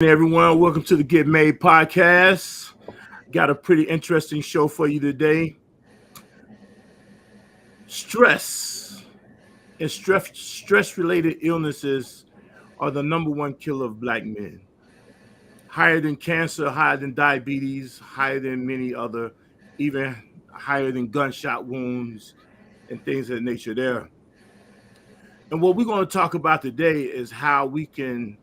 Everyone. Welcome to the Get Made podcast. Got a pretty interesting show for you today. Stress and stress related illnesses are the number one killer of black men. Higher than cancer, higher than diabetes, higher than many other, even higher than gunshot wounds and things of that nature there. And what we're going to talk about today is how we can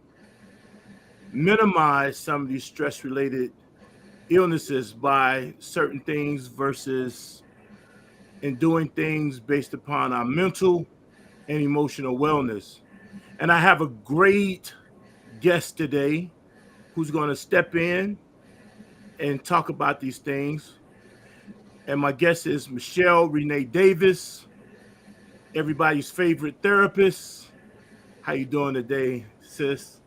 minimize some of these stress related illnesses by certain things versus in doing things based upon our mental and emotional wellness. And I have a great guest today who's going to step in and talk about these things. And my guest is Michelle Renee Davis, everybody's favorite therapist. How you doing today, sis?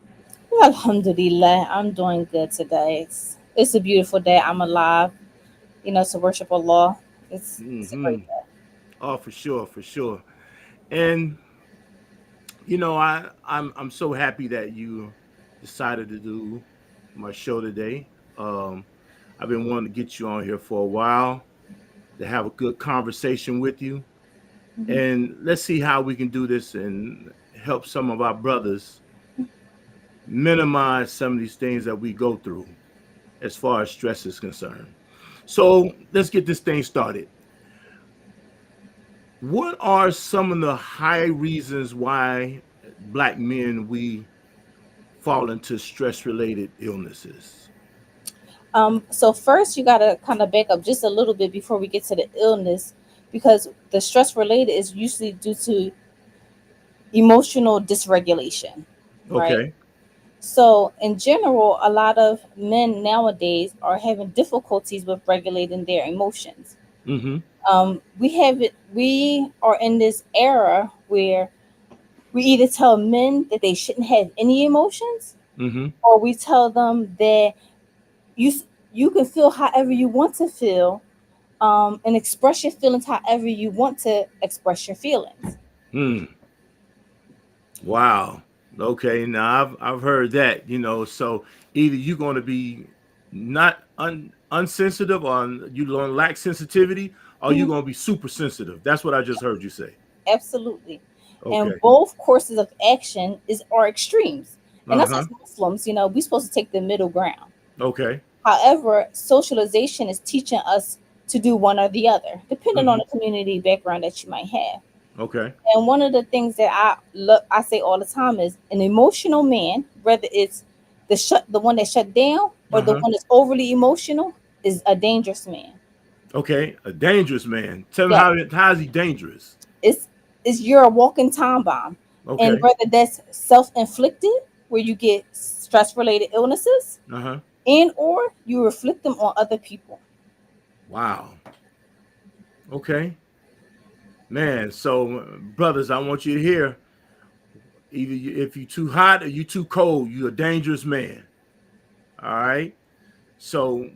Alhamdulillah, I'm doing good today. It's a beautiful day. I'm alive, to worship Allah. It's a great Mm-hmm. day. Oh, for sure, for sure. And I'm so happy that you decided to do my show today. I've been wanting to get you on here for a while to have a good conversation with you, Mhm. and let's see how we can do this and help some of our brothers minimize some of these things that we go through as far as stress is concerned. So let's get this thing started. What are some of the high reasons why black men we fall into stress related illnesses? So first, you gotta kind of back up just a little bit before we get to the illness, because the stress related is usually due to emotional dysregulation, right? Okay. So in general, a lot of men nowadays are having difficulties with regulating their emotions. Mm-hmm. We are in this era where we either tell men that they shouldn't have any emotions, Mm-hmm. or we tell them that you you can feel however you want to feel, and express your feelings however you want to express your feelings. Hmm. Wow. Okay. Now I've heard that. So either you're going to be not unsensitive or you're going to lack sensitivity, or you're Mhm. going to be super sensitive. That's what I just heard you say. Absolutely. And Okay. both courses of action is are extremes. And Uh us huh. as Muslims, we're supposed to take the middle ground. Okay. However, socialization is teaching us to do one or the other, depending on Mm-hmm. the community background that you might have. Okay. And one of the things that I say all the time is an emotional man, whether it's the one that shut down or Uh the huh. one that's overly emotional, is a dangerous man. Okay. A dangerous man. Tell me Yeah, how is he dangerous? it's you're a walking time bomb, and Okay. whether that's self inflicted, where you get stress related illnesses, Uh huh. and or you reflect them on other people. Wow. Okay. Man. So brothers, I want you to hear. Either if you're too hot or you too cold, you're a dangerous man. All right. So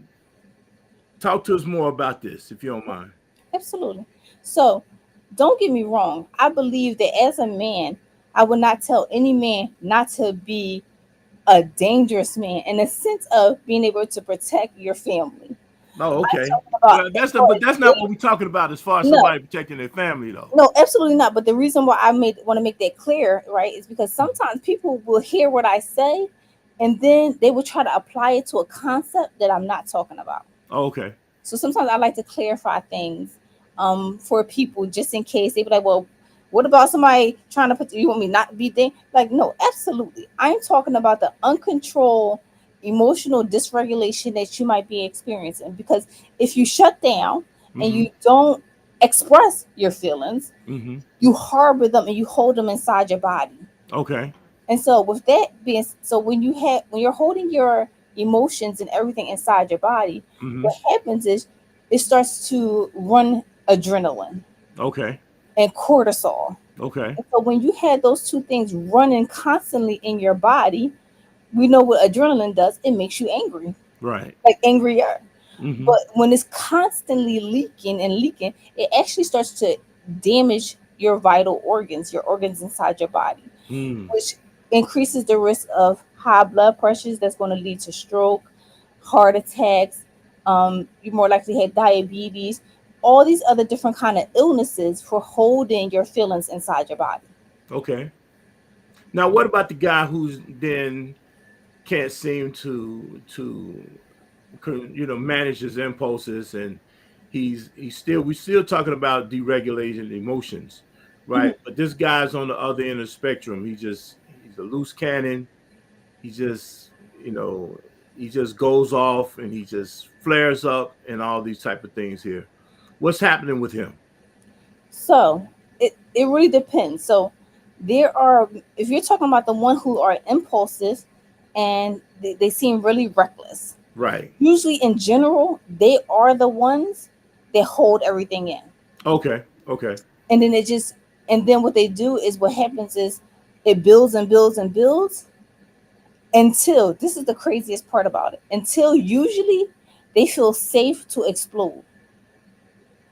talk to us more about this, if you don't mind. Absolutely. So, don't get me wrong. I believe that as a man, I would not tell any man not to be a dangerous man in the sense of being able to protect your family. Oh, I'm okay. talking about Well, as that's not, far but as that's not what we're talking about as far as no, somebody protecting their family, though. no, absolutely not. But the reason why I made want to make that clear, right, is because sometimes people will hear what I say, and then they will try to apply it to a concept that I'm not talking about. Oh, okay. So sometimes I like to clarify things for people just in case they be like, well, what about somebody trying to put you want me not to be there? Like, no, absolutely. I'm talking about the uncontrolled emotional dysregulation that you might be experiencing. Because if you shut down and Mm-hmm. you don't express your feelings, Mm-hmm. you harbor them and you hold them inside your body. Okay. And so with that being so when you're holding your emotions and everything inside your body, Mm-hmm. what happens is it starts to run adrenaline Okay. and cortisol. Okay. And so when you have those two things running constantly in your body, we know what adrenaline does. It makes you angry, Right. like angrier. Mm-hmm. But when it's constantly leaking and leaking, it actually starts to damage your vital organs, your organs inside your body, Mm. which increases the risk of high blood pressures that's going to lead to stroke, heart attacks. You more likely have diabetes, all these other different kind of illnesses for holding your feelings inside your body. Okay. Now, what about the guy who's then can't seem to manage his impulses, and he's still we still talking about deregulating emotions, right? Mhm. But this guy's on the other end of the spectrum. He's a loose cannon. He just you know he just goes off and he just flares up and all these type of things here. What's happening with him? So it really depends. So there are, if you're talking about the one who are impulsive and they seem really reckless, Right. usually in general they are the ones that hold everything in, Okay. Okay. and then it just, and then what they do is, what happens is it builds and builds and builds until, this is the craziest part about it, until usually they feel safe to explode.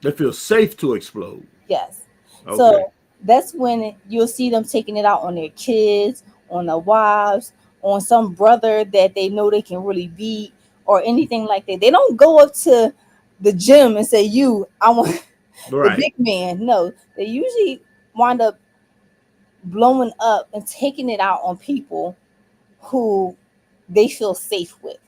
They feel safe to explode. Yes. Okay. So that's when you'll see them taking it out on their kids, on their wives, on some brother that they know they can really beat, or anything like that. They don't go up to the gym and say, "You, I want the Right. big man." No, they usually wind up blowing up and taking it out on people who they feel safe with.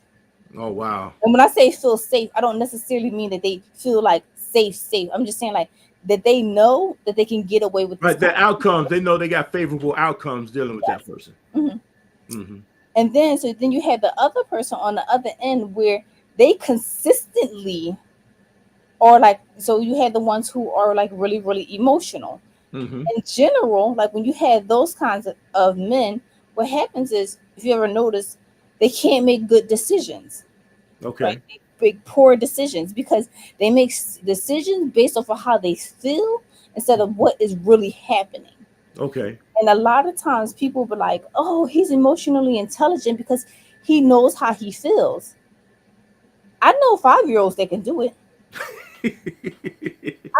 Oh wow. And when I say feel safe, I don't necessarily mean that they feel like safe. I'm just saying like that they know that they can get away with this Right. kind The of outcomes, they know they got favorable outcomes dealing with that yes. person. Mhm. Hmm. And then so then you have the other person on the other end where they consistently, or like, so you have the ones who are like really emotional. Hmm. In general, like when you have those kinds of men, what happens is, if you ever notice, they can't make good decisions, right? Okay. They make poor decisions because they make decisions based off of how they feel instead of what is really happening. Okay. And a lot of times people be like, "Oh, he's emotionally intelligent because he knows how he feels." I know 5-year-olds that can do it.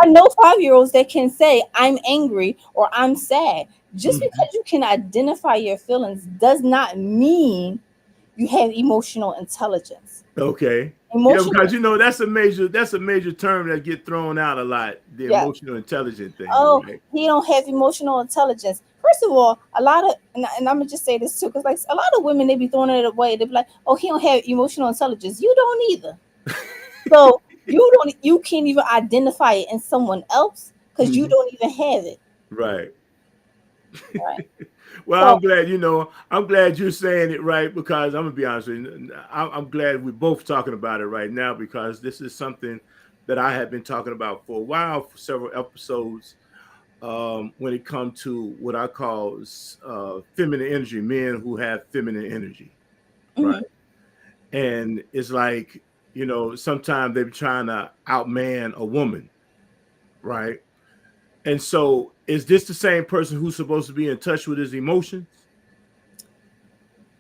I know 5-year-olds that can say, "I'm angry" or "I'm sad." Just Hmm. because you can identify your feelings does not mean you have emotional intelligence. Okay. Yeah, because Emotional, that's a major term that get thrown out a lot. The yeah. emotional intelligent thing, Oh, right? he don't have emotional intelligence. First of all, a lot of, and I'm gonna just say this too, because like a lot of women, they be throwing it away. They be like, "Oh, he don't have emotional intelligence." You don't either. So you can't even identify it in someone else because you Hmm. don't even have it. Right. Right. Well, So I'm glad you're saying it right, because I'm gonna be honest with you. I'm glad we're both talking about it right now, because this is something that I have been talking about for a while, for several episodes. When it comes to what I call feminine energy, men who have feminine energy, right? mhm. And it's like, sometimes they're trying to outman a woman, right? And so, is this the same person who's supposed to be in touch with his emotions?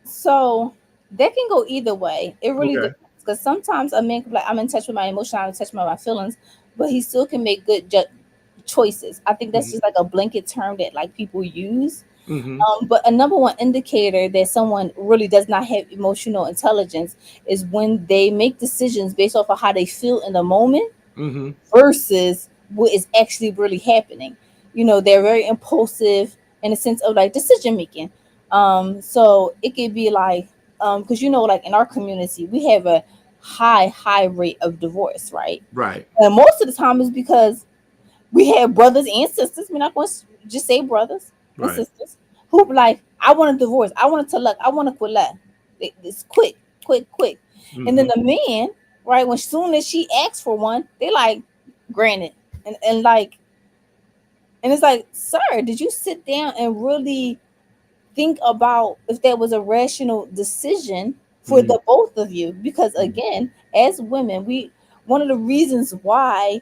So that can go either way. It really Okay. depends because sometimes a man can be like, "I'm in touch with my emotion, I'm in touch with my feelings," but he still can make good choices. I think that's Hmm. just like a blanket term that like people use. Hmm. But a number one indicator that someone really does not have emotional intelligence is when they make decisions based off of how they feel in the moment Hmm. versus what is actually really happening. They're very impulsive in the sense of like decision making. So it could be like, because like in our community, we have a high rate of divorce, right? Right. And most of the time is because we have brothers and sisters. We're not going to just say brothers and Right. sisters who be like, "I want a divorce. I want to talak. I want to quit." It's quick, quick, quick. And then Hmm. the man, right, when soon as she asks for one, they like, "Granted," and like, and it's like, "Sir, did you sit down and really think about if that was a rational decision for Hmm. the both of you?" Because Hmm. again, as women, we one of the reasons why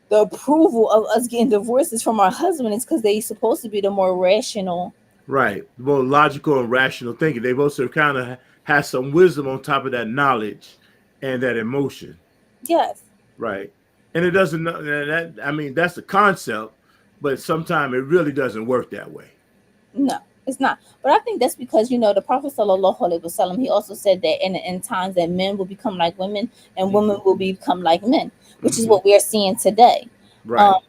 the approval of us getting divorces from our husband is because they supposed to be the more rational. Right. More logical and rational thinking. They've also kind of has some wisdom on top of that knowledge and that emotion. Yes. Right. And it doesn't that I mean that's the concept, but sometimes it really doesn't work that way. No. It's not. But I think that's because, the Prophet sallallahu alaihi wasallam, he also said that in the end times that men will become like women and women Hmm. will become like men, which is Hmm. what we are seeing today. Um, Right.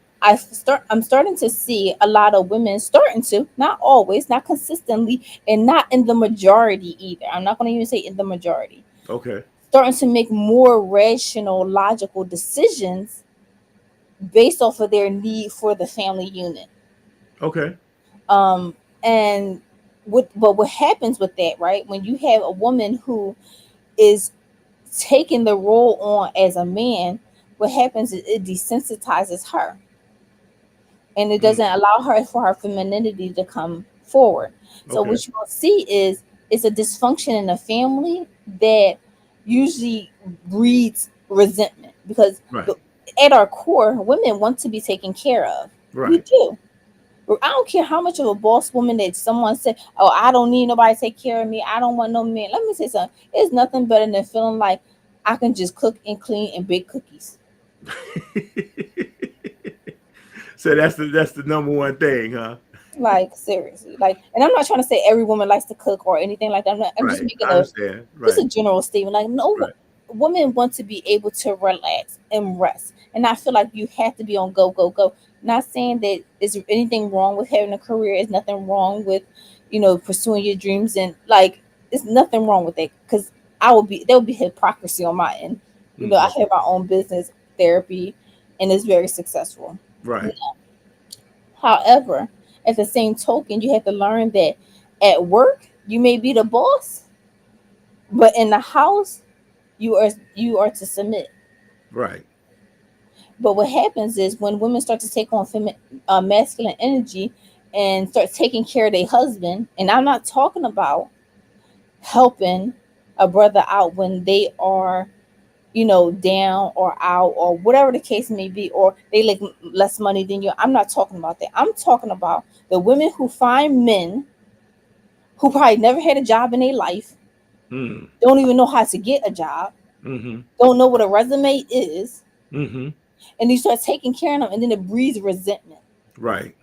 I'm starting to see a lot of women starting to, not always, not consistently, and not in the majority either. I'm not going to even say in the majority. Okay. Starting to make more rational, logical decisions based off of their need for the family unit. Okay. Um, and what happens with that, right? When you have a woman who is taking the role on as a man, what happens is it desensitizes her, and it Mm. doesn't allow her for her femininity to come forward. So Okay. what you will see is it's a dysfunction in a family that usually breeds resentment because Right. at our core, women want to be taken care of. We Right. do. I don't care how much of a boss woman that someone said, "Oh, I don't need nobody to take care of me. I don't want no man." Let me say something. It's nothing better than feeling like I can just cook and clean and bake cookies. So that's the number one thing, huh? Like seriously, like, and I'm not trying to say every woman likes to cook or anything like that. I'm just Right. making I understand. just Right. a general statement. Like, no, Right. women want to be able to relax and rest, and I feel like you have to be on go, go, go. Not saying that is anything wrong with having a career. Is nothing wrong with, pursuing your dreams, and like, it's nothing wrong with that because there would be hypocrisy on my end. I Hmm. have my own business, therapy, and it's very successful. Right. However, at the same token, you have to learn that at work you may be the boss, but in the house you are to submit. Right. But what happens is when women start to take on masculine energy and start taking care of their husband, and I'm not talking about helping a brother out when they are down or out or whatever the case may be, or they make less money than you. I'm not talking about that. I'm talking about the women who find men who probably never had a job in their life, Mm. don't even know how to get a job, Hmm. don't know what a resume is, Hmm. and you start taking care of them, and then it breeds resentment Right.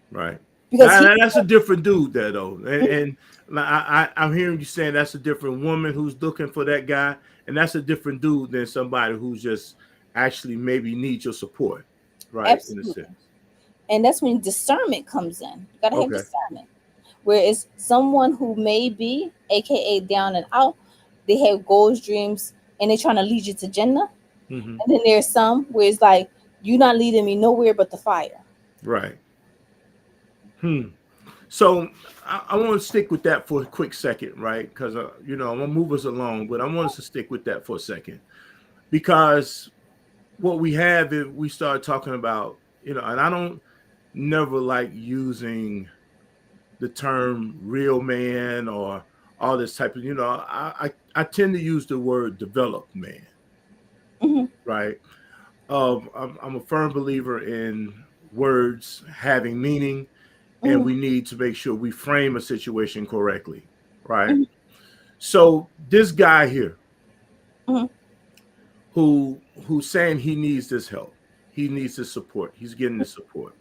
Right. because Now, he. that's a different dude there, though, and I'm hearing you saying that's a different woman who's looking for that guy, and that's a different dude than somebody who's just actually maybe needs your support, right? In a Absolutely, sense. and that's when discernment comes in. You gotta have Okay. discernment. Whereas someone who may be, aka down and out, they have goals, dreams, and they're trying to lead you to Jannah. Hmm. And then there's some where it's like, you're not leading me nowhere but the fire. Right. Hmm. So I want to stick with that for a quick second, right? Because I'm gonna move us along, but I want us to stick with that for a second because what we have is we start talking about, and I don't never like using the term real man or all this type of, I tend to use the word developed man, Hmm. right? I'm a firm believer in words having meaning, and Hmm. we need to make sure we frame a situation correctly, right? Hmm. So this guy here Hmm. who's saying he needs this help, he needs this support, he's getting this support,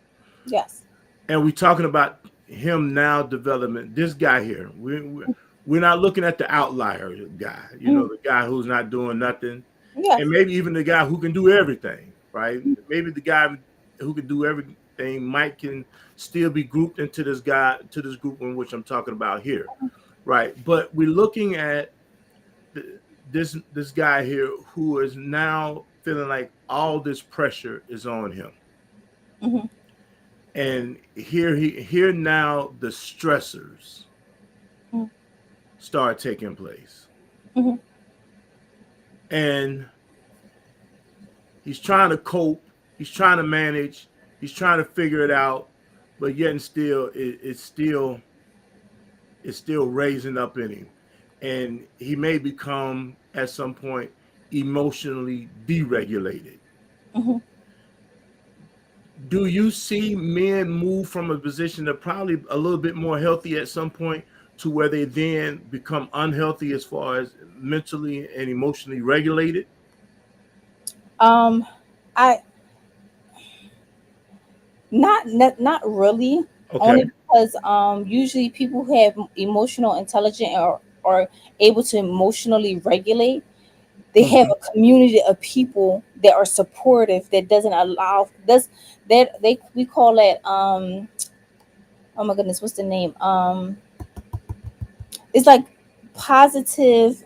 Yes. and we're talking about him now development. This guy here, we're not looking at the outlier guy, Hmm. the guy who's not doing nothing, Yes. and maybe even the guy who can do everything, right? Maybe the guy who can do everything might can still be grouped into this guy to this group in which I'm talking about here, right? But we're looking at this guy here who is now feeling like all this pressure is on him, Hmm. and here now the stressors start taking place, Hmm. and he's trying to cope, he's trying to manage, he's trying to figure it out, but yet and still it's still raising up in him, and he may become at some point emotionally deregulated. Hmm. Do you see men move from a position of probably a little bit more healthy at some point to where they then become unhealthy as far as mentally and emotionally regulated? Um, I not really, Okay. only because usually people who have emotional intelligence or are able to emotionally regulate, they have Hmm. a community of people that are supportive, that doesn't allow does that they we call it oh my goodness, what's the name, it's like positive,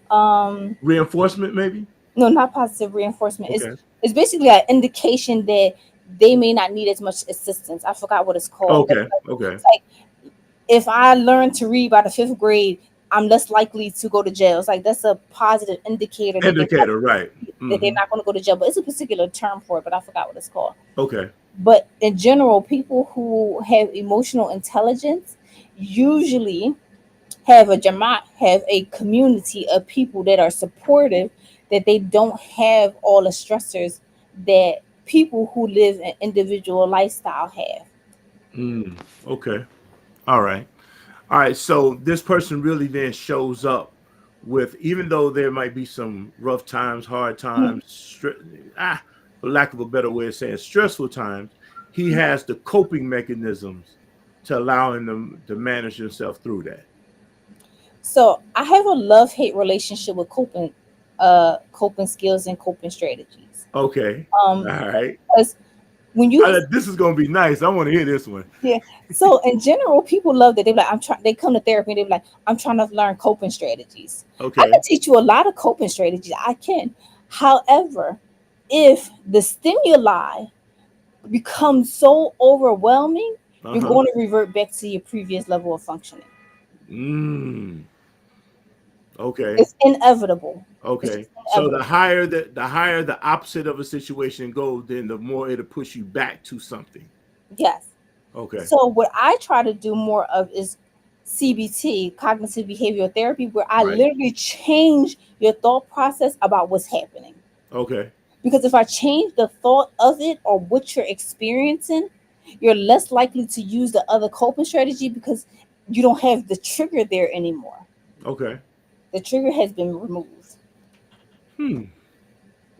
Reinforcement, maybe. no, not positive reinforcement. Okay. It's basically an indication that they may not need as much assistance. I forgot what it's called, but Okay. Okay. it's like if I learn to read by the fifth grade, I'm less likely to go to jail. It's like that's a positive indicator that Indicator. Right. they're Hmm. not going to go to jail. But it's a particular term for it, but I forgot what it's called. Okay. But in general, people who have emotional intelligence usually have a jamaat, have a community of people that are supportive, that they don't have all the stressors that people who live an individual lifestyle have. Mm. Okay. All right. All right. So this person really then shows up with, even though there might be some rough times, hard times, for lack of a better way of saying stressful times, he has the coping mechanisms to allowing them to manage himself through that. So I have a love hate relationship with coping skills and coping strategies. Okay. Um, All right. because when you This is going to be nice. I want to hear this one. yeah, so in general, people love that. They're like, I'm trying. They come to therapy and they're like, I'm trying to learn coping strategies. I can Okay. teach you a lot of coping strategies. I can. However, if the stimuli become so overwhelming, Uh you're huh. going to revert back to your previous level of functioning. Mm. Okay. It's inevitable. It's Okay. just So inevitable. the higher the opposite of a situation goes, then the more it'll push you back to something. Yes. Okay. So what I try to do more of is CBT, cognitive behavioral therapy, where I Right. literally change your thought process about what's happening. Okay. Because if I change the thought of it or what you're experiencing, you're less likely to use the other coping strategy because you don't have the trigger there anymore. Okay. The trigger has been removed. Hmm.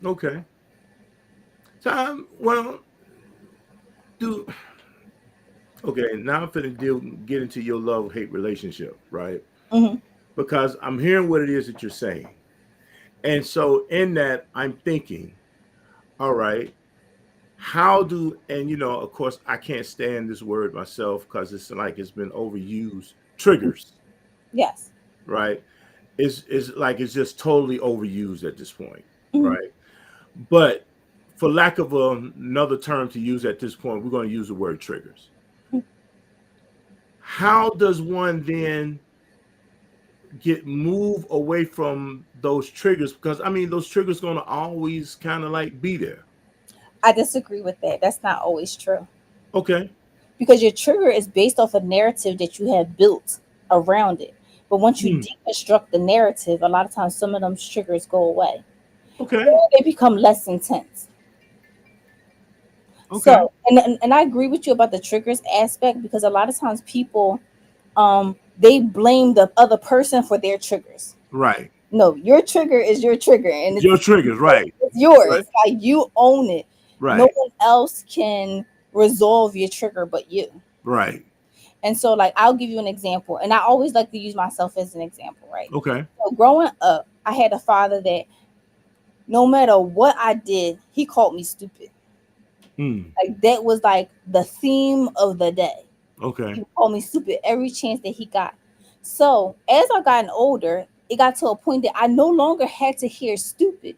Okay. So well, do okay. Now I'm finna get into your love hate relationship, right? Hmm. Because I'm hearing what it is that you're saying, and so in that I'm thinking, all right, how do, and of course I can't stand this word myself because it's like it's been overused. Triggers, Yes. right? Is like it's just totally overused at this point, Hmm. right? But for lack of another term to use at this point, we're going to use the word triggers. How does one then get move away from those triggers? Because I mean, those triggers going to always kind of like be there. I disagree with that. That's not always true. Okay. Because your trigger is based off a narrative that you have built around it. But once you Hmm. deconstruct the narrative, a lot of times some of them triggers go away Okay. or they become less intense. Okay. So, and I agree with you about the triggers aspect because a lot of times people they blame the other person for their triggers. Right. No, your trigger is your trigger and Your triggers. Right. it's yours. Right. Like you own it. No Right. one else can resolve your trigger but you. Right. And so, like, I'll give you an example, and I always like to use myself as an example, right? Okay. So, growing up, I had a father that no matter what I did, he called me stupid. Hmm. Like, that was like the theme of the day. Okay. He called me stupid every chance that he got. So, as I gotten older, it got to a point that I no longer had to hear stupid.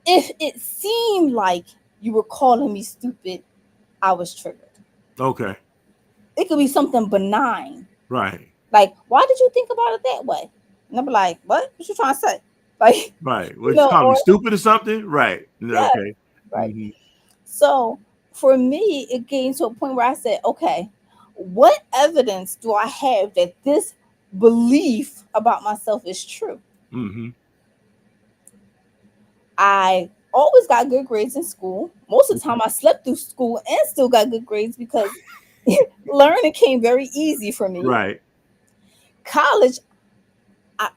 If it seemed like you were calling me stupid, I was triggered. Okay. It could be something benign. Right. Like, why did you think about it that way? And I'm like, what? What you trying to say? Like, Right. What you call me or stupid or something? Right. yeah, Okay. right. Hmm. So for me, it came to a point where I said, okay, what evidence do I have that this belief about myself is true? Hmm. I always got good grades in school. Most of the time, I slept through school and still got good grades because learning came very easy for me. Right. College, I,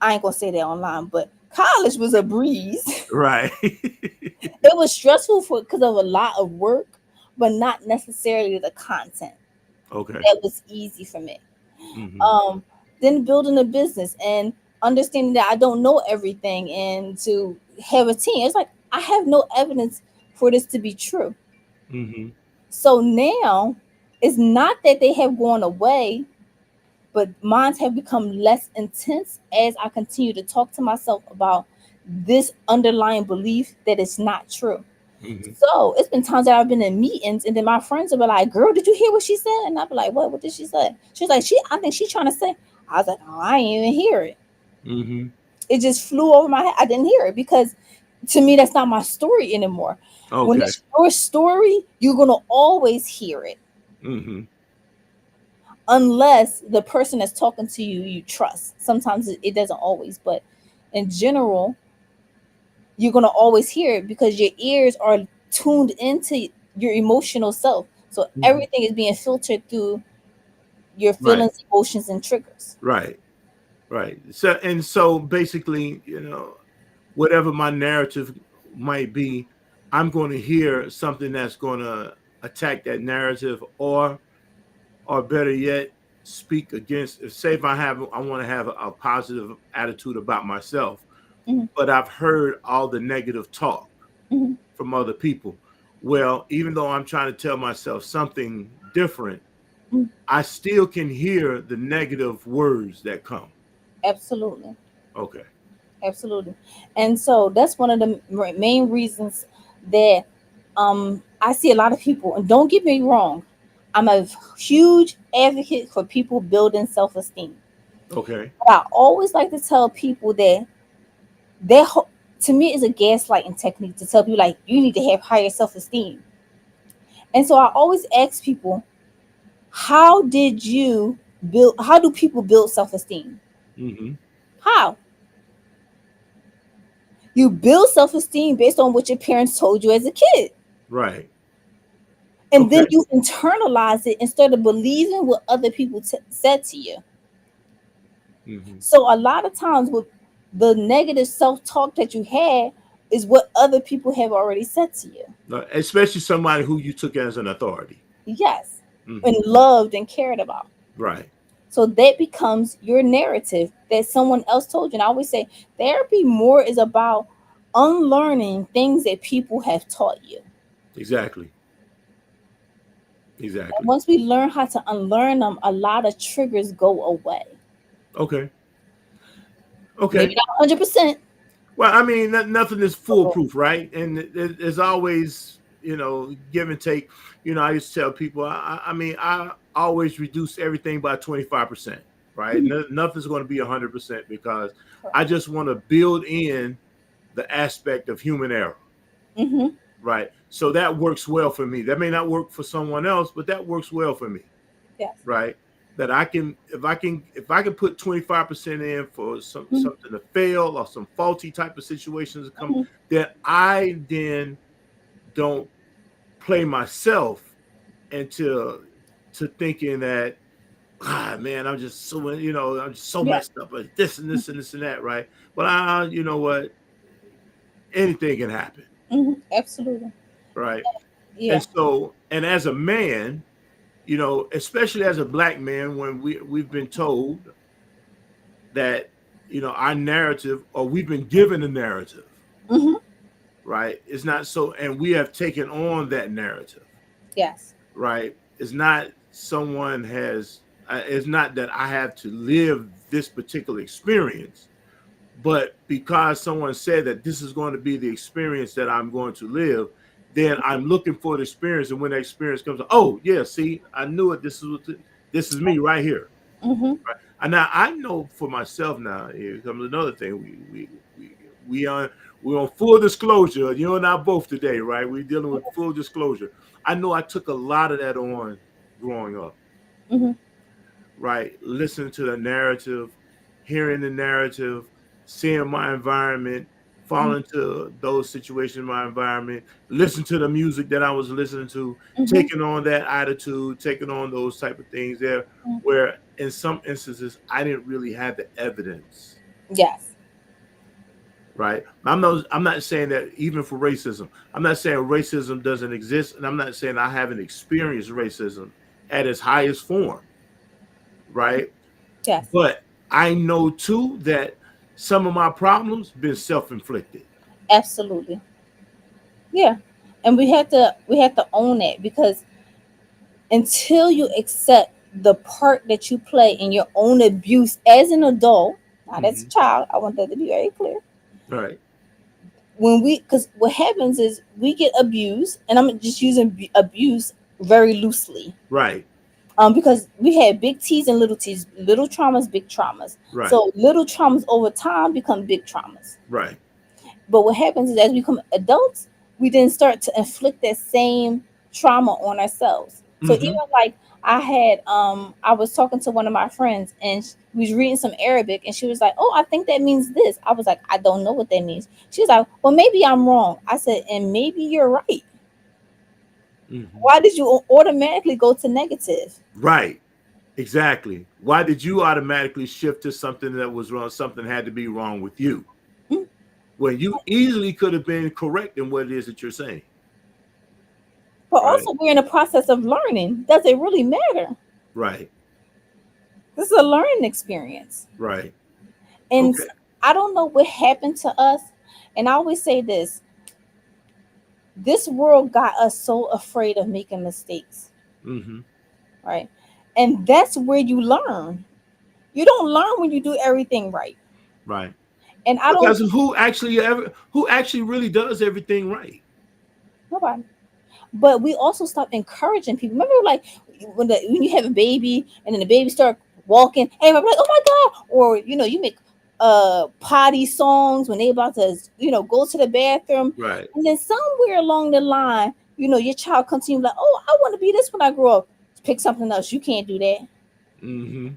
I ain't gonna say that online, but college was a breeze. Right. It was stressful for because of a lot of work, but not necessarily the content. Okay. That was easy for me. Mm-hmm. Um, then building a business and understanding that I don't know everything and to have a team. It's like I have no evidence for this to be true. Mm-hmm. So now it's not that they have gone away, but mine have become less intense as I continue to talk to myself about this underlying belief that it's not true. Mm-hmm. So it's been times that I've been in meetings and then my friends will be like, "Girl, did you hear what she said?" And I'll be like, "What? What did she say?" She's like, I think she's trying to say." I was like, "Oh, I didn't even hear it. Mm-hmm. It just flew over my head. I didn't hear it because to me, that's not my story anymore. When Okay. it's your story, you're gonna always hear it, Mm-hmm. unless the person that's talking to you you trust. Sometimes it doesn't always, but in general, you're gonna always hear it because your ears are tuned into your emotional self. So Mm-hmm. everything is being filtered through your Right. feelings, emotions, and triggers. Right. Right. So basically, whatever my narrative might be, I'm going to hear something that's going to attack that narrative, or better yet, speak against. Say if I want to have a positive attitude about myself, Hmm. but I've heard all the negative talk Hmm. from other people. Well, even though I'm trying to tell myself something different, Hmm. I still can hear the negative words that come. Absolutely. Okay. Absolutely. And so that's one of the main reasons that I see a lot of people, and don't get me wrong, I'm a huge advocate for people building self esteem. Okay. But I always like to tell people that their to me is a gaslighting technique to tell people like you need to have higher self esteem. And so I always ask people, how did you build? How do people build self esteem? Mm-hmm. How? You build self esteem based on what your parents told you as a kid. Right. And then Okay. you internalize it instead of believing what other people said to you. Mm-hmm. So a lot of times with the negative self-talk that you had is what other people have already said to you. Especially somebody who you took as an authority. Yes. And Mm-hmm. loved and cared about. Right. So that becomes your narrative that someone else told you. And I always say therapy more is about unlearning things that people have taught you. Exactly. And Exactly. once we learn how to unlearn them, a lot of triggers go away. Okay. Okay. Maybe not 100%. Well, I mean, nothing is foolproof, right? And there's always, give and take. I used to tell people, I mean, I always reduce everything by 25%, right? Mhm. Nothing's going to be 100% because Correct. I just want to build in the aspect of human error, Hmm. right? So that works well for me. That may not work for someone else, but that works well for me, Yes. right? That if I can put 25% in for Hmm. something to fail or some faulty type of situations to come, Hmm. that I then don't play myself into to thinking that, man, I'm just so Yeah. messed up at this and this and this and that, right? But you know what, anything can happen, Hmm. Absolutely. right? Yeah. And as a man, especially as a black man, when we've been told that, our narrative, or we've been given a narrative, Hmm. right? It's not so, and we have taken on that narrative, Yes. right? It's not someone has, it's not that I have to live this particular experience, but because someone said that this is going to be the experience that I'm going to live, then I'm looking for the experience, and when that experience comes, oh yeah, see, I knew it. This is me right here. Hmm. Right. And now I know for myself. Now here comes another thing. We on we're on full disclosure. You and I both today, right? We're dealing with full disclosure. I know I took a lot of that on growing up, Hmm. right? Listening to the narrative, hearing the narrative, seeing my environment, falling to those situations in my environment, listen to the music that I was listening to, Hmm. taking on that attitude, taking on those type of things there, where in some instances I didn't really have the evidence. Yes. Right. I'm not saying that even for racism. I'm not saying racism doesn't exist, and I'm not saying I haven't experienced racism. at its highest form, right? Yes, But I know too that some of my problems been self-inflicted. absolutely. Yeah. And we had to own it, because until you accept the part that you play in your own abuse as an adult, not as a Hmm. child, I want that to be very clear. Right, Because what happens is we get abused, and I'm just using abuse very loosely, right, because we had big T's and little T's, little traumas, big traumas. right, So little traumas over time become big traumas. right. But what happens is, as we become adults, we then start to inflict that same trauma on ourselves. So even Hmm. like I was talking to one of my friends, and we was reading some Arabic, and she was like, "Oh, I think that means this." I was like, "I don't know what that means." She was like, "Well, maybe I'm wrong." I said, "And maybe you're right. Hmm. Why did you automatically go to negative?" Right. Exactly. Why did you automatically shift to something that was wrong? Something had to be wrong with you Mm. when you easily could have been correct in what it is that you're saying. But Right. also, we're in a process of learning. Does it really matter? Right. This is a learning experience. Right. And Okay. I don't know what happened to us. And I always say this world got us so afraid of making mistakes, Hmm. right? And that's where you learn. You don't learn when you do everything right. Right. And I don't Because who actually really does everything right? nobody. But we also stop encouraging people. Remember, like when you have a baby and then the baby start walking, and everybody like, "Oh my god!" Or you make potty songs when they about to go to the bathroom, Right. and then somewhere along the line, your child comes to you like, "Oh, I want to be this when I grow up." Pick something else. You can't do that. Hmm.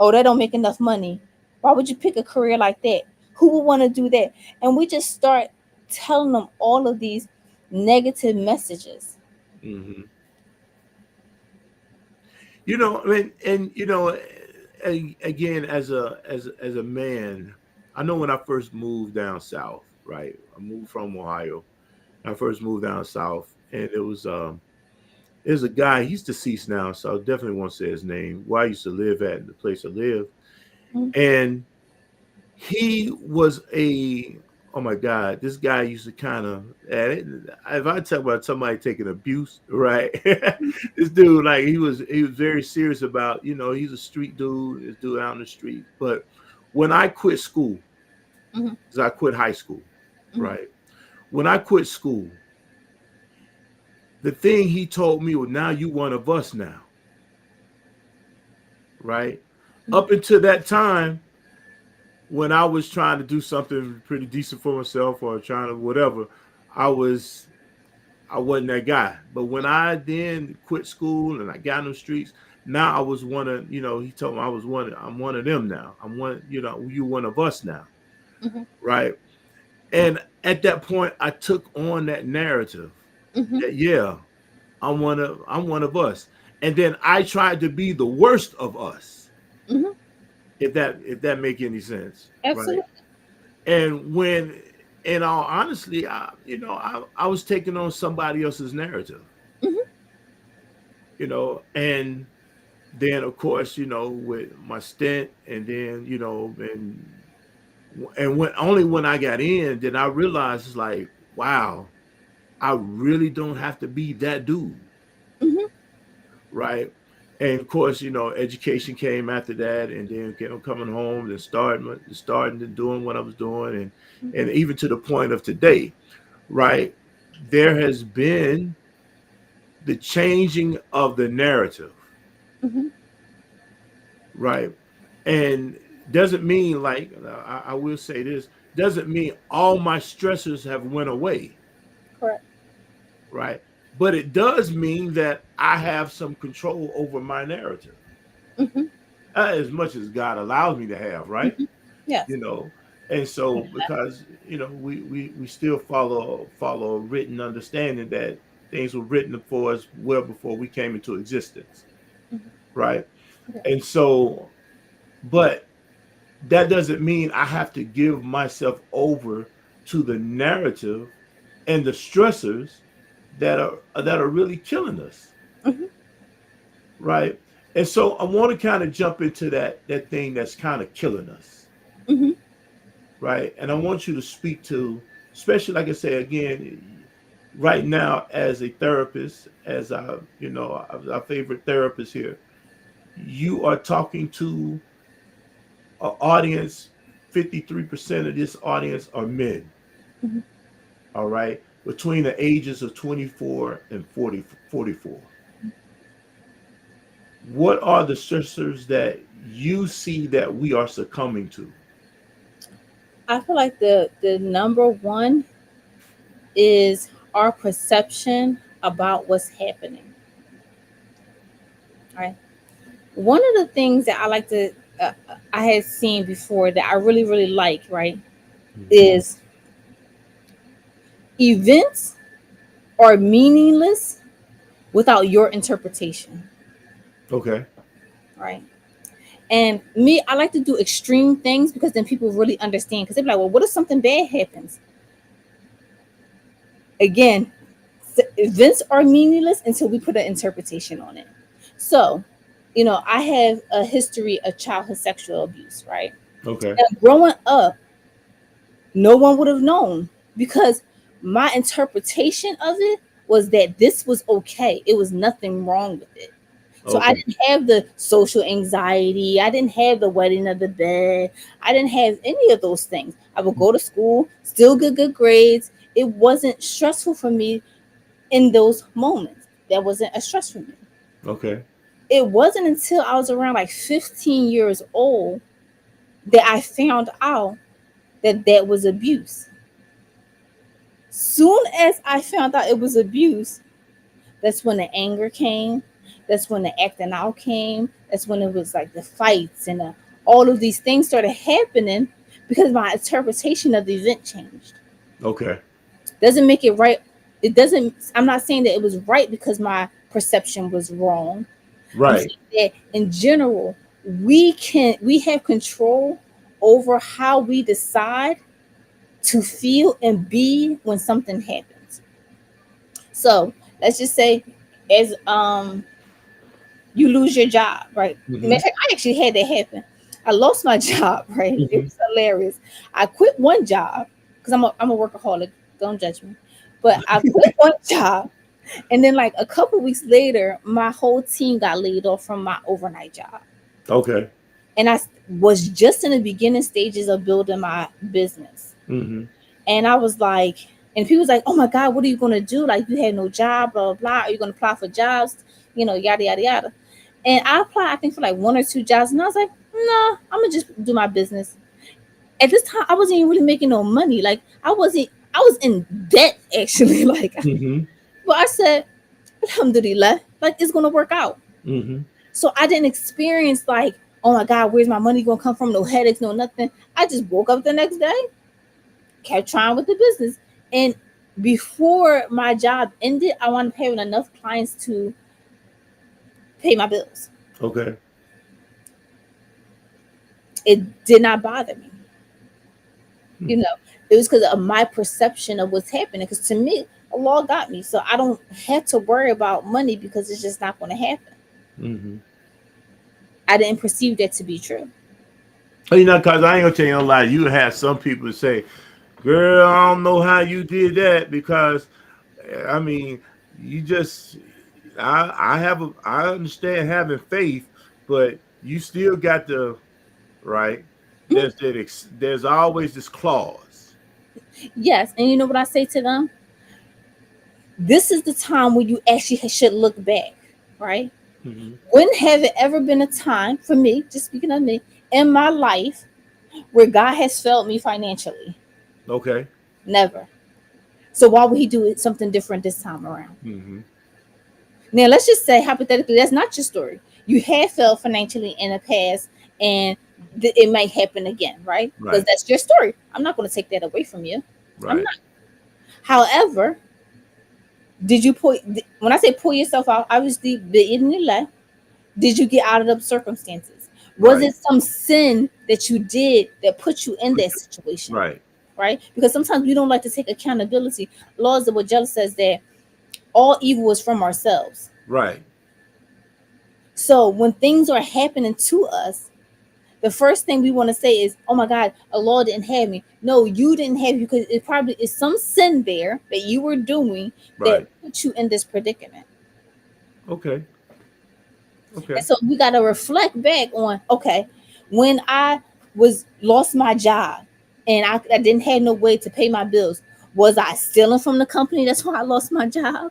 Oh, that don't make enough money. Why would you pick a career like that? Who would want to do that? And we just start telling them all of these negative messages. Hmm. I mean, and again, as a man, I know when I first moved down south, right? I moved from Ohio. I first moved down south, and there's a guy. He's deceased now, so I definitely won't say his name. Where I used to live at, the place I live, Mm-hmm. and he was a oh my god, this guy used to kind of if I talk about somebody taking abuse, right? This dude, like he was very serious about, he's a street dude, this dude out in the street. But when I quit school, Mm-hmm. because I quit high school, Mm-hmm. right? When I quit school, the thing he told me was, now you one of us now, right? Mm-hmm. Up until that time, when I was trying to do something pretty decent for myself or trying to whatever, I was I wasn't that guy. But when I then quit school and I got in the streets, now I was one of, he told me I'm one of them now. I'm one, you one of us now. Mm-hmm. Right. And at that point I took on that narrative Mm-hmm. that yeah, I'm one of us. And then I tried to be the worst of us, Mm-hmm. if that make any sense. Right. Absolutely. And when in all honesty, I was taking on somebody else's narrative, Mm-hmm. and then of course, with my stint, and then, and when only when I got in did I realize, it's like, wow, I really don't have to be that dude, Mm-hmm. right? And of course, education came after that, and then coming home and starting and doing what I was doing, and even to the point of today, right? There has been the changing of the narrative, Mm-hmm. right? And doesn't mean, like, I will say this, doesn't mean all my stressors have went away, Correct. right? But it does mean that I have some control over my narrative, Mm-hmm. as much as God allows me to have, right? Mm-hmm. Yes. you know and so, because we still follow a written understanding that things were written for us well before we came into existence, Mm-hmm. right? Okay. And so, but that doesn't mean I have to give myself over to the narrative and the stressors that are really killing us, Mm-hmm. right? And so I want to kind of jump into that thing that's kind of killing us, Hmm. right? And I want you to speak to, especially like I say again, right now as a therapist, as our favorite therapist here, you are talking to an audience. 53% of this audience are men. Hmm. All right, between the ages of 24 and 44. What are the stressors that you see that we are succumbing to? I feel like the number one is our perception about what's happening. Right. One of the things that I like to I had seen before that I really really like, right, Mhm. is events are meaningless without your interpretation. Okay. Right. And me, I like to do extreme things because then people really understand. Because they're like, well, what if something bad happens? Again, events are meaningless until we put an interpretation on it. So, I have a history of childhood sexual abuse, right? Okay. And growing up, no one would have known because my interpretation of it was that this was okay. It was nothing wrong with it. So I Okay. didn't have the social anxiety. I didn't have the wetting of the bed. I didn't have any of those things. I would go to school, still get good grades. It wasn't stressful for me in those moments. That wasn't a stress for me. Okay. It wasn't until I was around like 15 years old that I found out that that was abuse. Soon as I found out it was abuse, that's when the anger came. That's when the acting out came. That's when it was like the fights and all of these things started happening because my interpretation of the event changed. Okay. Doesn't make it right. It doesn't. I'm not saying that it was right because my perception was wrong. I'm Right. saying that in general, we have control over how we decide to feel and be when something happens. So let's just say, as you lose your job, right? Matter Hmm. of fact, I actually had that happen. I lost my job, right? It Hmm. was hilarious. I quit one job because I'm a workaholic. Don't judge me. But I quit one job, and then like a couple weeks later, my whole team got laid off from my overnight job. Okay. And I was just in the beginning stages of building my business. Hmm. And I was like, and people was like, "Oh my God, what are you gonna do? Like, you had no job, blah blah blah. Are you gonna apply for jobs? Yada yada yada." And I applied, I think, for like one or two jobs, and I was like, "No, I'm gonna just do my business." At this time, I wasn't even really making no money. Like, I wasn't. I was in debt actually. Like, Hmm. but I said, "Alhamdulillah, like it's gonna work out." Hmm. So I didn't experience like, "Oh my God, where's my money gonna come from? No headaches, no nothing." I just woke up the next day, kept trying with the business. And before my job ended, I wound up having enough clients to pay my bills. Okay. It did not bother me. Hmm. You know, it was because of my perception of what's happening. Because to me, Allah got me. So I don't have to worry about money because it's just not going to happen. Hmm. I didn't perceive that to be true. Cause I ain't gonna tell you no lie. You have some people say, "Girl, I don't know how you did that," because I mean, you just, I understand having faith, but you still got to, right. There's always this clause. Yes. And you know what I say to them? This is the time when you actually should look back, right? Hmm. When have it ever been a time for me, just speaking of me, in my life where God has failed me financially? Okay. Never. So why would he do it something different this time around? Hmm. Now let's just say hypothetically that's not your story. You have failed financially in the past and it might happen again, right? Because Right. that's your story. I'm not going to take that away from you. I'm Right. not. However, did you pull when I say pull yourself out, obviously did you get out of the circumstances? Was Right. it some sin that you did that put you in Put that you- situation? Right. Right? Because sometimes we don't like to take accountability. Laws of what says that all evil is from ourselves. Right. So when things are happening to us, the first thing we want to say is, "Oh my God, Allah didn't have me." No, you didn't have you, because it probably is some sin there that you were doing that Right. put you in this predicament. Okay. And Okay. so we got to reflect back on, okay, when I was lost my job and I didn't have no way to pay my bills, was I stealing from the company? That's why I lost my job.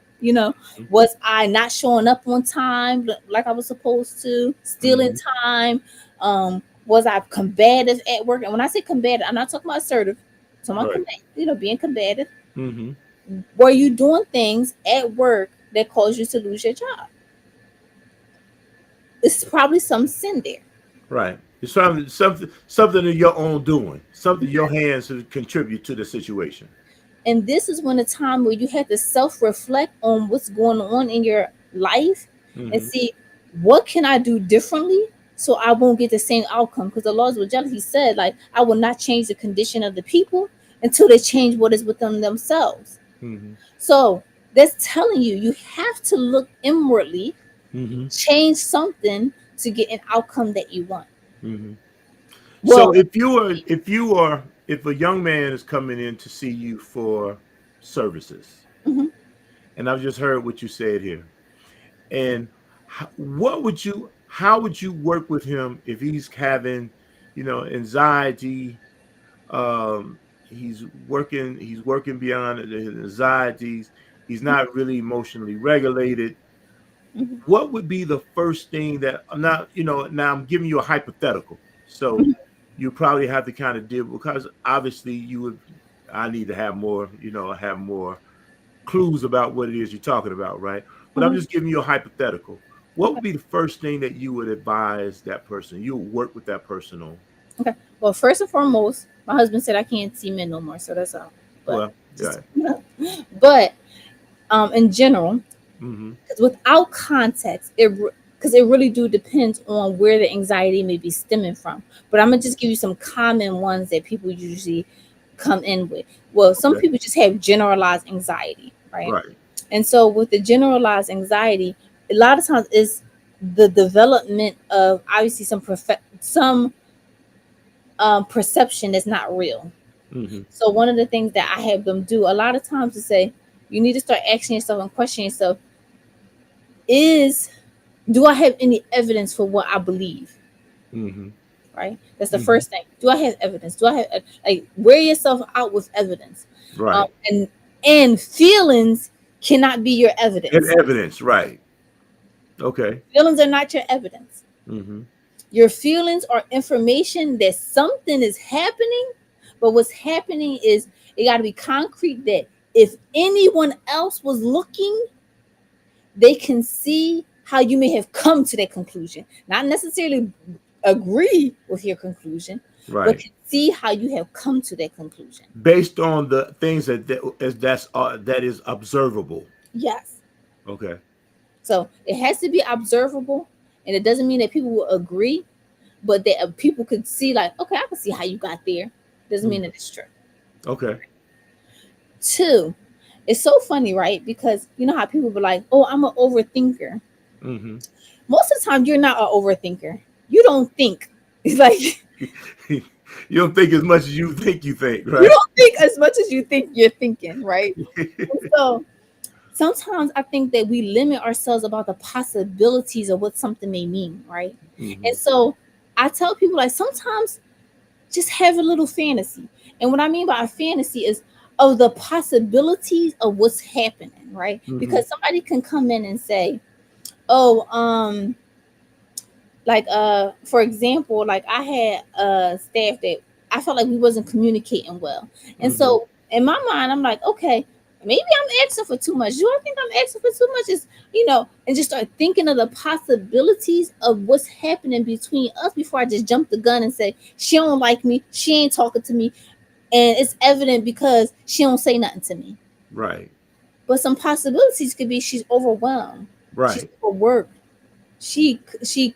Was I not showing up on time like I was supposed to, stealing Mm-hmm. time? Was I combative at work? And when I say combative, I'm not talking about assertive. I'm talking about Right. being combative. Mm-hmm. Were you doing things at work that caused you to lose your job? It's probably some sin there. Right. It's something of your own doing. Something your hands have contribute to the situation. And this is when the time where you have to self-reflect on what's going on in your life and Mm-hmm. see, what can I do differently so I won't get the same outcome. Because the laws with jealousy said, like, I will not change the condition of the people until they change what is within themselves. Mm-hmm. So that's telling you, you have to look inwardly, Mm-hmm. change something to get an outcome that you want. Mm-hmm. So Well, if a young man is coming in to see you for services, mhm, and I've just heard what you said here, and how would you work with him if he's having, anxiety? He's working beyond his anxieties. He's not really emotionally regulated. mhm, What would be the first thing that, now I'm giving you a hypothetical, so mhm, you probably have to kind of deal, because obviously I need to have more clues about what it is you're talking about, right? But I'm mhm. just giving you a hypothetical. What Okay. would be the first thing that you would advise that person, you would work with that person on? Okay. Well, first and foremost, my husband said I can't see men no more, so that's all. But Well, just, yeah. but in general, Mm-hmm. because without context, because it really do depends on where the anxiety may be stemming from. But I'm gonna just give you some common ones that people usually come in with. Well, some Okay. people just have generalized anxiety, right? Right. And so with the generalized anxiety, a lot of times is the development of obviously some perception that's not real. Mm-hmm. So one of the things that I have them do a lot of times is say, you need to start asking yourself and questioning yourself, is do I have any evidence for what I believe? Mm-hmm. Right? That's the Mm-hmm. first thing. Do I have evidence? Do I have, like, wear yourself out with evidence? Um, Right. and and feelings cannot be your And evidence. evidence, right? Okay. Feelings are not your evidence. Mm-hmm. Your feelings are information that something is happening, but what's happening is it got to be concrete, that if anyone else was looking, they can see how you may have come to that conclusion. Not necessarily agree with your conclusion, but Right. can see how you have come to that conclusion. Based on the things that is observable. Yes. Okay. So it has to be observable, and it doesn't mean that people will agree, but that people could see, like, okay, I can see how you got there. Doesn't mean Mm. that it's true. Okay. Two, it's so funny, right? Because you know how people be like, "Oh, I'm an overthinker." Mm-hmm. Most of the time, you're not an overthinker. You don't think. It's like You don't think as much as you think, you right? don't think as much as you think you're thinking, right? And so sometimes I think that we limit ourselves about the possibilities of what something may mean, right? Mm-hmm. And so I tell people, like, sometimes just have a little fantasy. And what I mean by a fantasy is of the possibilities of what's happening, right? Mm-hmm. Because somebody can come in and say, "Oh, like for example, like I had a staff that I felt like we wasn't communicating well." And Mm-hmm. so in my mind, I'm like, okay, maybe I'm asking for too much. Do I think I'm asking for too much? Is, and just start thinking of the possibilities of what's happening between us before I just jump the gun and say she don't like me, she ain't talking to me, and it's evident because she don't say nothing to me. Right. But some possibilities could be she's overwhelmed, she's Right. overworked, she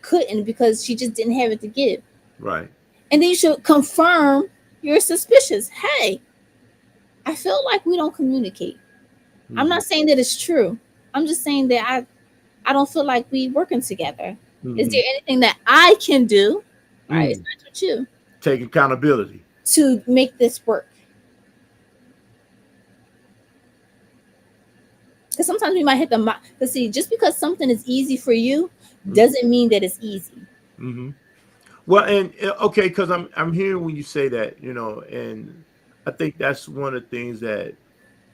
couldn't because she just didn't have it to give. Right. And then you should confirm your suspicions. Hey, I feel like we don't communicate. I'm Mm-hmm. not saying that it's true. I'm just saying that I don't feel like we working together. Is there Hmm. anything that I can do? Right, it Mm. starts with you Take accountability. to make this work. Because sometimes we might hit the mark. Because see, just because something is easy for you doesn't mean that it's easy. Mm-hmm. Well, and okay, because I'm hearing when you say that, and I think that's one of the things that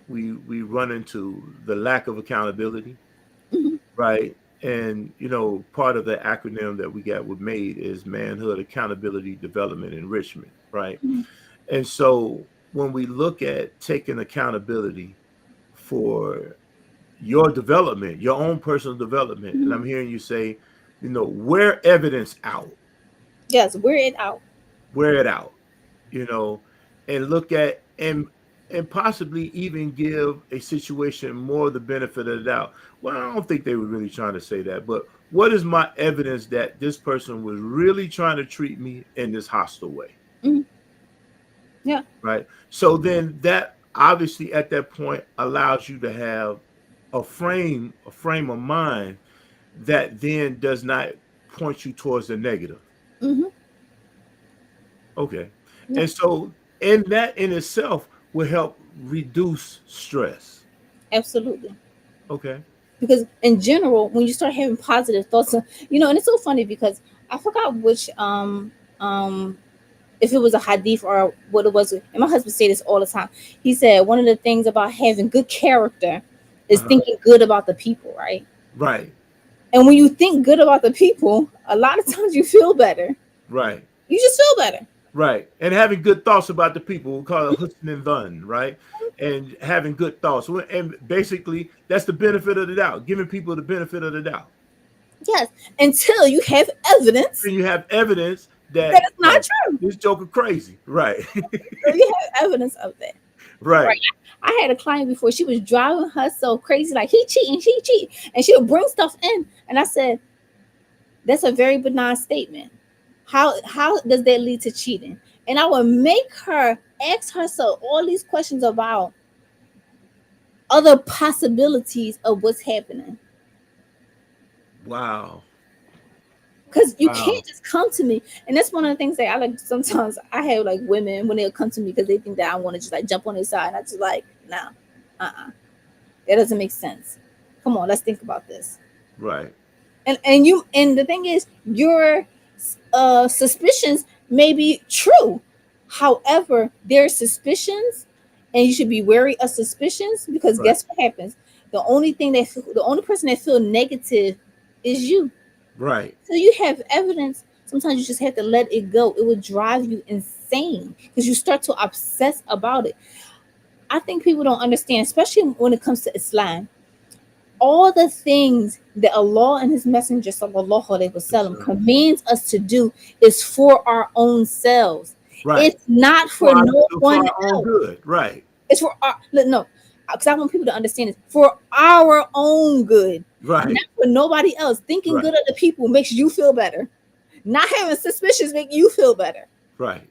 we run into, the lack of accountability, Hmm. right? And part of the acronym that we got with MADE is Manhood, Accountability, Development, Enrichment, right? Hmm. And so when we look at taking accountability for your development, your own personal development, and Hmm. I'm hearing you say, wear evidence out, Yes, wear it out. wear it out, you know, and look at and possibly even give a situation more the benefit of the doubt. Well, I don't think they were really trying to say that, but what is my evidence that this person was really trying to treat me in this hostile way? Hmm. Yeah. Right. So then that obviously at that point allows you to have a frame of mind that then does not point you towards the negative. Hmm. Okay. Yeah. And so and that in itself will help reduce stress. Absolutely. Okay. Because in general, when you start having positive thoughts, and it's so funny because I forgot which if it was a hadith or what it was. And my husband say this all the time. He said one of the things about having good character is Uh-huh. thinking good about the people, right? Right. And when you think good about the people, a lot of times you feel better. Right. You just feel better. Right. And having good thoughts about the people, we call it husn and dhan, right? And having good thoughts. And basically that's the benefit of the doubt, giving people the benefit of the doubt. Yes, until you have evidence And you have evidence that that it's not true. this joker crazy. Right. So you have evidence of that. Right. Right. I had a client before. She was driving her so crazy, like he cheating, she cheating, and she would bring stuff in. And I said, "That's a very benign statement. How does that lead to cheating?" And I would make her ask herself all these questions about other possibilities of what's happening. Wow. Because you Wow. can't just come to me, and that's one of the things that I like. Sometimes I have like women when they'll come to me because they think that I want to just like jump on their side, and I just like, nah, that doesn't make sense. Come on, let's think about this. Right. And the thing is, your suspicions may be true. However, they're suspicions, and you should be wary of suspicions because Right. guess what happens? The only person that feel negative is you. Right. So you have evidence. Sometimes you just have to let it go. It will drive you insane because you start to obsess about it. I think people don't understand, especially when it comes to Islam, all the things that Allah and His Messenger sallallahu alaihi Yes, wasallam commands us to do is for our own selves. right. It's not for For our, no for one our own else. good. Right. It's for our look, no, because I want people to understand it's for our own good, Right. not for nobody else. Thinking Right. good of the people makes you feel better. Not having suspicions make you feel better. Right.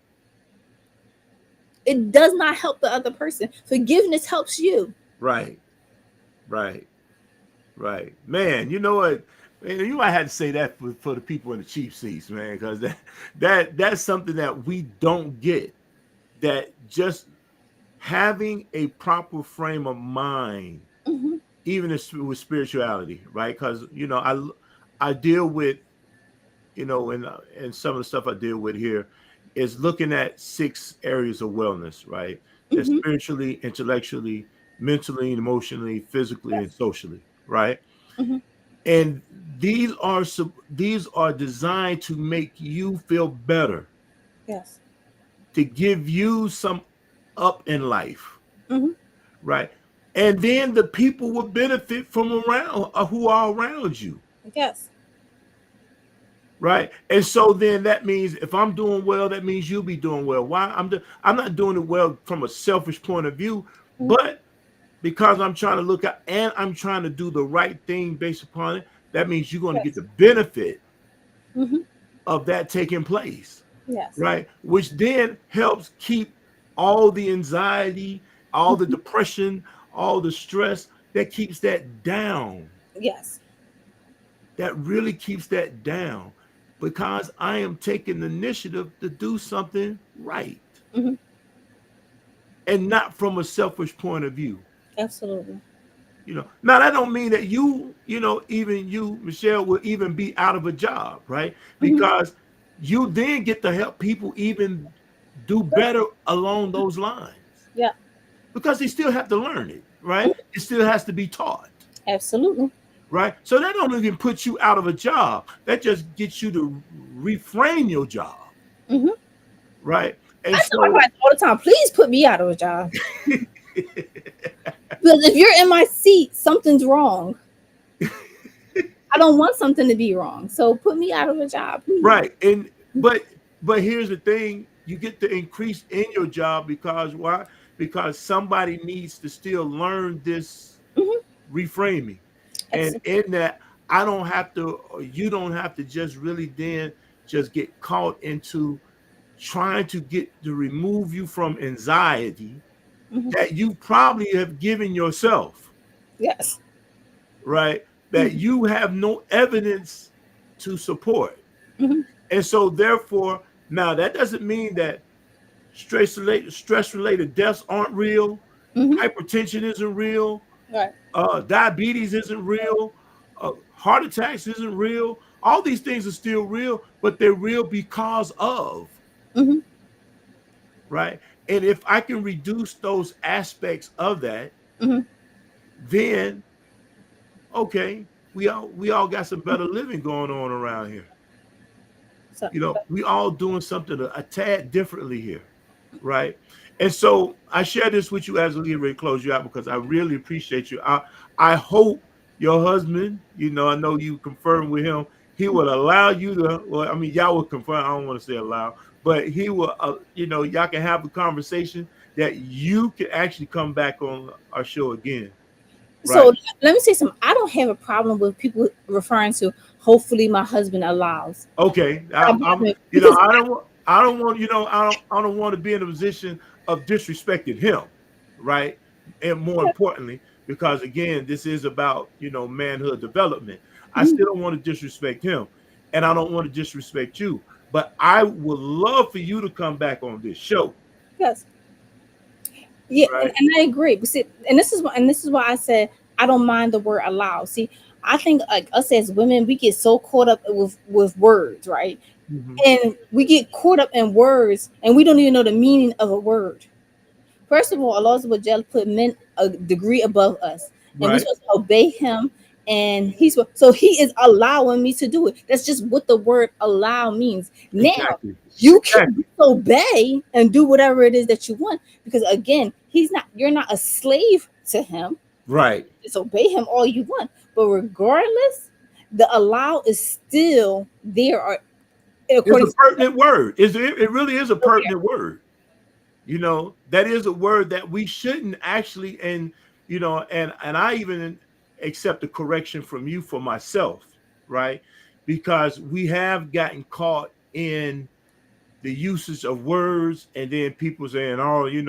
It does not help the other person. Forgiveness helps you. Right. Right. Right. Man, you know what? Man, you might have to say that for the people in the cheap seats, man, because that's something that we don't get. That just having a proper frame of mind, Hmm. even with spirituality, right? Because I deal with and some of the stuff I deal with here is looking at 6 areas of wellness, right? That's Hmm. spiritually, intellectually, mentally, emotionally, physically, and Yes. socially, right? Hmm. And these are designed to make you feel better, Yes. to give you some up in life, Hmm. right? And then the people will benefit from around who are around you, Yes. right? And so then that means if I'm doing well, that means you'll be doing well. Why? I'm not doing it well from a selfish point of view, Mhm. but because I'm trying to look at and I'm trying to do the right thing based upon it, that means you're going to get Yes. the benefit Hmm. of that taking place, Yes. right? Which then helps keep all the anxiety, all the Mhm. depression, all the stress that keeps that down. Yes. that really keeps that down because I am taking the initiative to do something right Hmm. and not from a selfish point of view. Absolutely. Now that don't mean that even you, Michelle, will even be out of a job, right? Hmm. Because you then get to help people even do better along those lines Yeah. because they still have to learn it, right? It still has to be taught, Absolutely. right? So that don't even put you out of a job. That just gets you to reframe your job, Hmm. right? I And tell my so, clients all the time, please put me out of a job. Because if you're in my seat, something's wrong. I don't want something to be wrong. So put me out of a job, please. right. And but here's the thing: you get to increase in your job because why? Because somebody needs to still learn this Hmm. reframing, and Absolutely. in that, I don't have to, or you don't have to just really then just get caught into trying to get to remove you from anxiety Hmm. that you probably have given yourself, Yes. right? That Hmm. you have no evidence to support. Hmm. And so therefore, now that doesn't mean that stress related deaths aren't real, Hmm. hypertension isn't real, Right. diabetes isn't real, heart attacks isn't real. All these things are still real, but they're real because of, Hmm. right? And if I can reduce those aspects of that, Hmm. then okay, we all got some better living going on around here. So, We all doing something a tad differently here, right? And so I share this with you as we get ready to close you out because I really appreciate you. I hope your husband, I know you confirmed with him, he will allow you to. Well, I mean, y'all will confirm. I don't want to say allow, but he will. Y'all can have a conversation that you can actually come back on our show again, right? so let me say something. I don't have a problem with people referring to hopefully my husband allows. Okay, I'm, Because I don't want to be in a position of disrespecting him, right? And more importantly, because again, this is about manhood development. I mhm, still don't want to disrespect him, and I don't want to disrespect you. But I would love for you to come back on this show, yes, yeah, right? and I agree. But see, and this is why I said I don't mind the word allow. See, I think like us as women, we get so caught up with words, right? Hmm. And we get caught up in words, and we don't even know the meaning of a word. First of all, Allah Subhanahu put men a degree above us, and we're Right? supposed to obey Him. And so He is allowing me to do it. That's just what the word "allow" means. Now Exactly. you can Exactly. disobey and do whatever it is that you want, because again, He's not. You're not a slave to Him. Right. Disobey Him all you want, but regardless, the allow is still there, or It's according a to pertinent word. It really is a okay. pertinent word. That is a word that we shouldn't actually, and I even accept the correction from you for myself, right? Because we have gotten caught in the usage of words, and then people saying, oh, you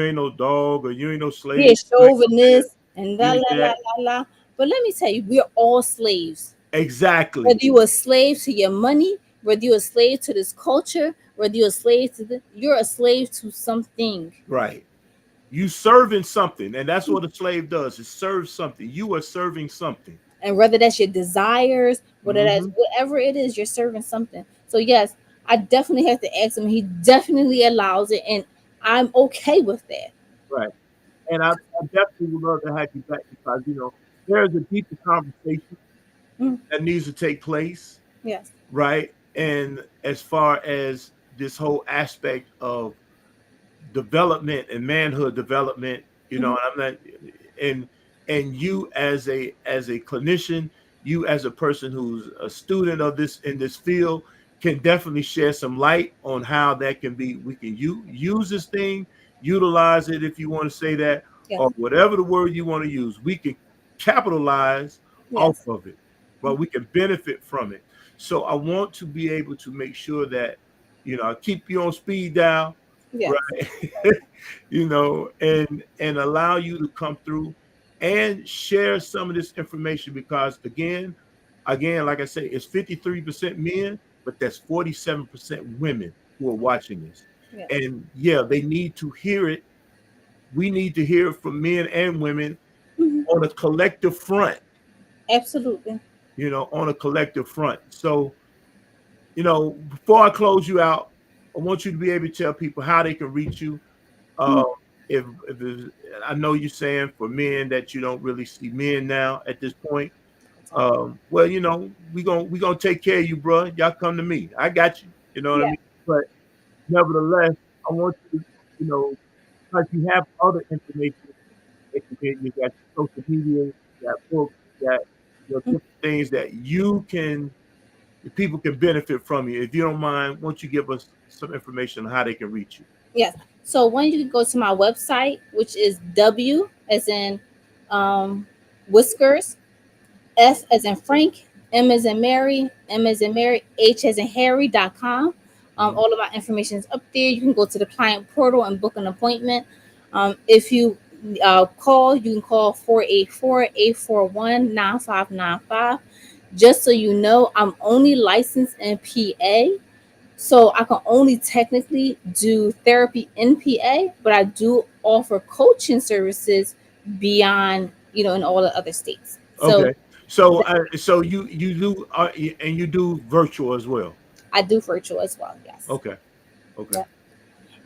ain't no dog, or you ain't no slave, Being you ain't no this, chauvinist and la you la ain't la that. la la. But let me tell you, we're all slaves. Whether Exactly. you're a slave to your money, whether you're a slave to this culture, whether you're a slave to you're a slave to something. Right. You serving something, and that's what a slave does, it serves something. You are serving something. And whether that's your desires, whether that's Hmm. whatever it is, you're serving something. So yes, I definitely have to ask him. He definitely allows it, and I'm okay with that. Right. And I definitely would love to have you back because there's a deeper conversation Mm, that needs to take place, yes. right? And as far as this whole aspect of development and manhood development, Hmm. and I'm not, and you as a clinician, you as a person who's a student of this in this field can definitely share some light on how that can be. We can use this thing, utilize it if you want to say that, Yes. or whatever the word you want to use. We can capitalize off Yes. of it, but we can benefit from it. So I want to be able to make sure that I keep you on speed dial, Yes. right? And allow you to come through and share some of this information because again, again, like I say, it's 53% men, but that's 47% women who are watching this. Yes. And yeah, they need to hear it. We need to hear it from men and women Hmm. on a collective front, Absolutely. on a collective front. So, before I close you out, I want you to be able to tell people how they can reach you. Mhm. Uh, if I know you're saying for men that you don't really see men now at this point. Well, we gonna take care of you, bro. Y'all come to me. I got you. You know what I Yeah. mean? But nevertheless, I want you to, like you have other information that you get. You got your social media, you got books, you got different things that people can benefit from you. If you don't mind, won't you give us some information on how they can reach you? Yes. So when you go to my website, which is W as in um, whiskers, F as in Frank, M as in Mary, M as in Mary, H as in Harry.com. Mhm. All of my information is up there. You can go to the client portal and book an appointment. If you call, you can call 484-841-9595. Just so you know, I'm only licensed in PA. So I can only technically do therapy in PA, but I do offer coaching services beyond, in all the other states. So Okay. So, th- you do, and you do virtual as well. I do virtual as well. Yes. Okay. Okay. Yeah.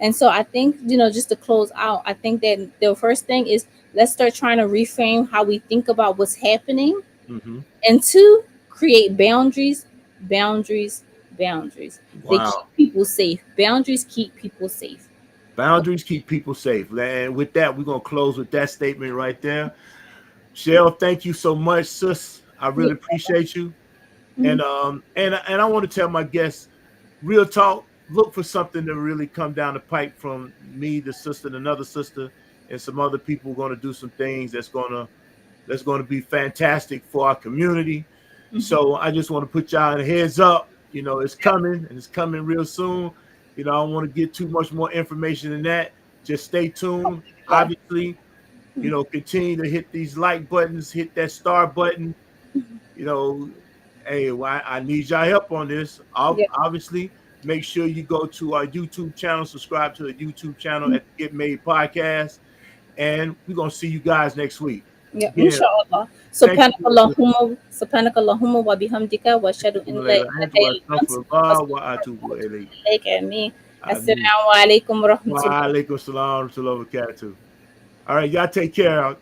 And so I think, just to close out, I think that the first thing is let's start trying to reframe how we think about what's happening. Hmm. And two, create boundaries, boundaries, boundaries. They keep Wow. people safe. Boundaries keep people safe. Boundaries keep people safe. And with that, we're gonna close with that statement right there. Shell, thank you so much, sis. I Yeah. really appreciate you. Mhm. And I want to tell my guests, real talk, look for something to really come down the pipe from me, the sister, and another sister, and some other people going to do some things that's gonna be fantastic for our community. Mhm. So I just want to put y'all in a heads up. It's coming and it's coming real soon. I don't want to get too much more information than that. Just stay tuned. Yeah. Obviously, continue to hit these like buttons, hit that star button. You know, hey, well, I need y'all help on this. Yeah. Obviously, make sure you go to our YouTube channel, subscribe to the YouTube channel at the Get Made Podcast, and we're gonna see you guys next week. Yeah. Again, Inshallah. thank you. Subhanaka Allahumma wa bihamdika wa ashhadu an la ilaha illa anta Wa astaghfiruka wa atubu ilaik. Amin. Amin. Assalamu alaikum wa Wa rahmatullah. alaikum salam wa rahmatullahi wa barakatuh. All right, y'all take care.